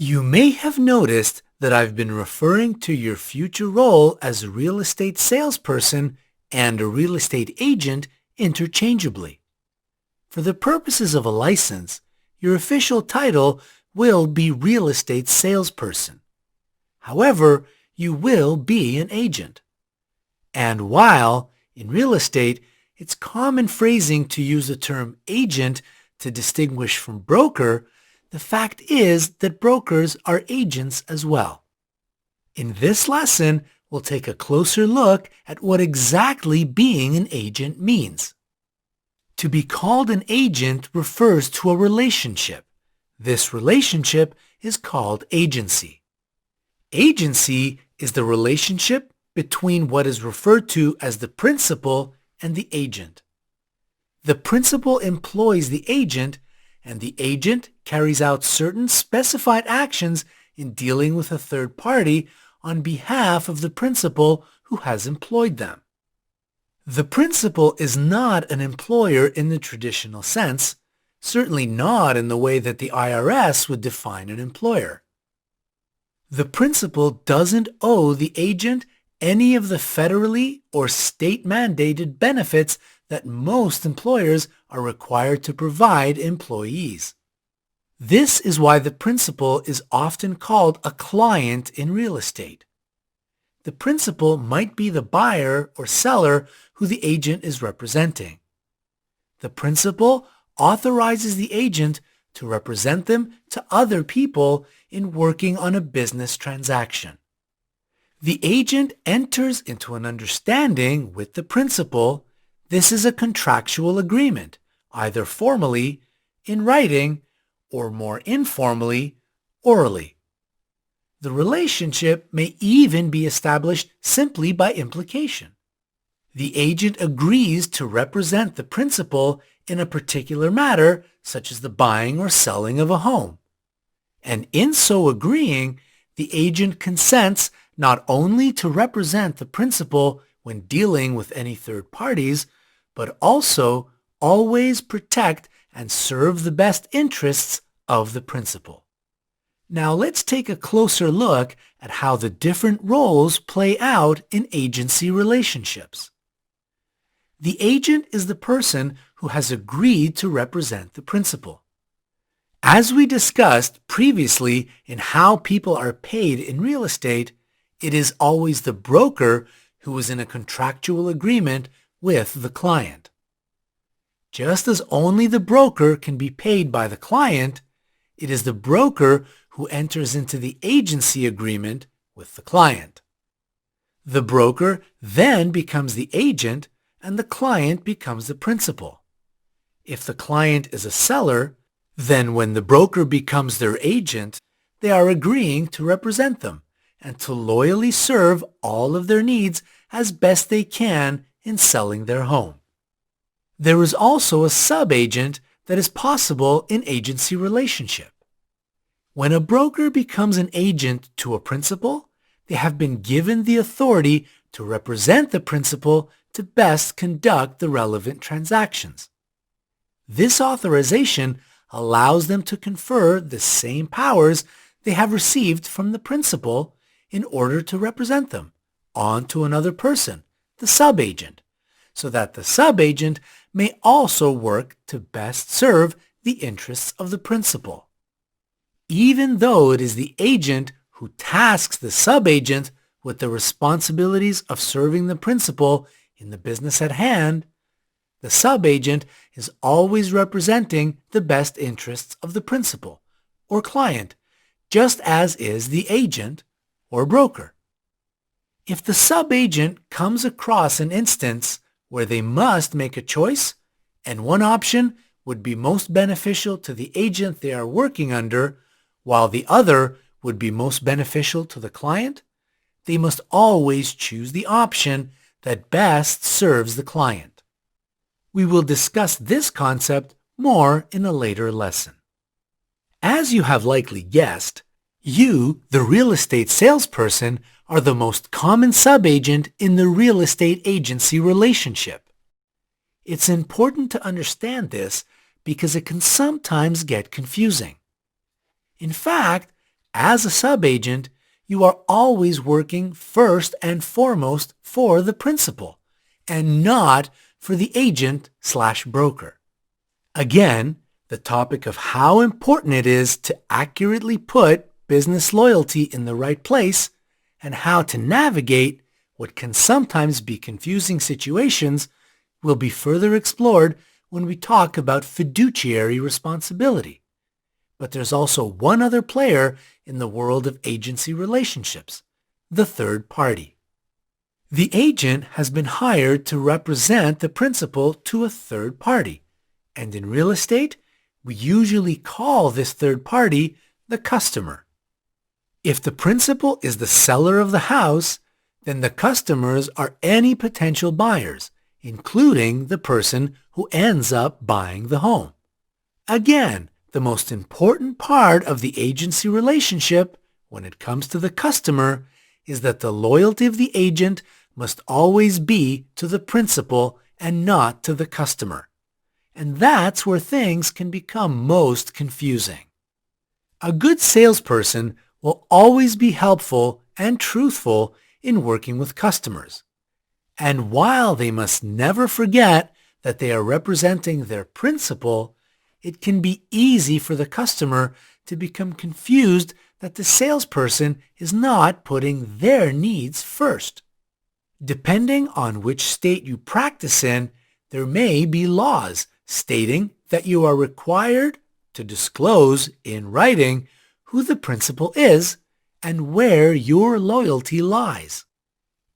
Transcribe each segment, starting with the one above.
You may have noticed that I've been referring to your future role as a real estate salesperson and a real estate agent interchangeably. For the purposes of a license, your official title will be real estate salesperson. However, you will be an agent. And while, in real estate, it's common phrasing to use the term agent to distinguish from broker, the fact is that brokers are agents as well. In this lesson, we'll take a closer look at what exactly being an agent means. To be called an agent refers to a relationship. This relationship is called agency. Agency is the relationship between what is referred to as the principal and the agent. The principal employs the agent, and the agent carries out certain specified actions in dealing with a third party on behalf of the principal who has employed them. The principal is not an employer in the traditional sense, certainly not in the way that the IRS would define an employer. The principal doesn't owe the agent any of the federally or state-mandated benefits that most employers are required to provide employees. This is why the principal is often called a client in real estate. The principal might be the buyer or seller who the agent is representing. The principal authorizes the agent to represent them to other people in working on a business transaction. The agent enters into an understanding with the principal. This is a contractual agreement, either formally, in writing, or more informally, orally. The relationship may even be established simply by implication. The agent agrees to represent the principal in a particular matter, such as the buying or selling of a home. And in so agreeing, the agent consents not only to represent the principal when dealing with any third parties, but also always protect and serve the best interests of the principal. Now let's take a closer look at how the different roles play out in agency relationships. The agent is the person who has agreed to represent the principal. As we discussed previously in how people are paid in real estate, it is always the broker who is in a contractual agreement with the client. Just as only the broker can be paid by the client, it is the broker who enters into the agency agreement with the client. The broker then becomes the agent and the client becomes the principal. If the client is a seller, then when the broker becomes their agent, they are agreeing to represent them and to loyally serve all of their needs as best they can in selling their home. There is also a sub-agent that is possible in agency relationship. When a broker becomes an agent to a principal, they have been given the authority to represent the principal to best conduct the relevant transactions. This authorization allows them to confer the same powers they have received from the principal in order to represent them onto another person, the sub-agent, so that the sub-agent may also work to best serve the interests of the principal. Even though it is the agent who tasks the sub-agent with the responsibilities of serving the principal in the business at hand, the sub-agent is always representing the best interests of the principal or client, just as is the agent or broker. If the sub-agent comes across an instance where they must make a choice, and one option would be most beneficial to the agent they are working under, while the other would be most beneficial to the client, they must always choose the option that best serves the client. We will discuss this concept more in a later lesson. As you have likely guessed, you, the real estate salesperson, are the most common sub-agent in the real estate agency relationship. It's important to understand this because it can sometimes get confusing. In fact, As a subagent, you are always working first and foremost for the principal and not for the agent/broker. Again, the topic of how important it is to accurately put business loyalty in the right place and how to navigate what can sometimes be confusing situations will be further explored when we talk about fiduciary responsibility. But there's also one other player in the world of agency relationships, the third party. The agent has been hired to represent the principal to a third party, and in real estate, we usually call this third party the customer. If the principal is the seller of the house, then the customers are any potential buyers, including the person who ends up buying the home. Again, the most important part of the agency relationship when it comes to the customer is that the loyalty of the agent must always be to the principal and not to the customer. And that's where things can become most confusing. A good salesperson will always be helpful and truthful in working with customers. And while they must never forget that they are representing their principal, it can be easy for the customer to become confused that the salesperson is not putting their needs first. Depending on which state you practice in, there may be laws stating that you are required to disclose in writing who the principal is and where your loyalty lies.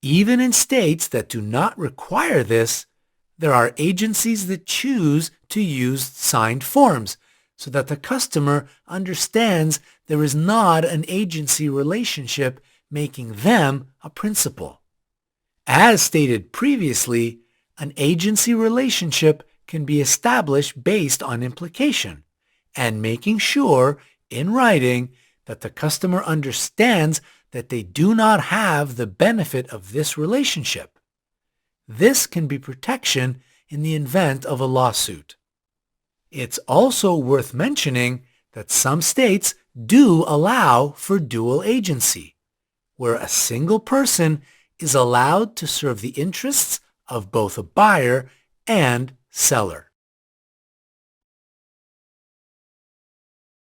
Even in states that do not require this, there are agencies that choose to use signed forms so that the customer understands there is not an agency relationship making them a principal. As stated previously, an agency relationship can be established based on implication and making sure in writing that the customer understands that they do not have the benefit of this relationship. This can be protection in the event of a lawsuit. It's also worth mentioning that some states do allow for dual agency, where a single person is allowed to serve the interests of both a buyer and seller.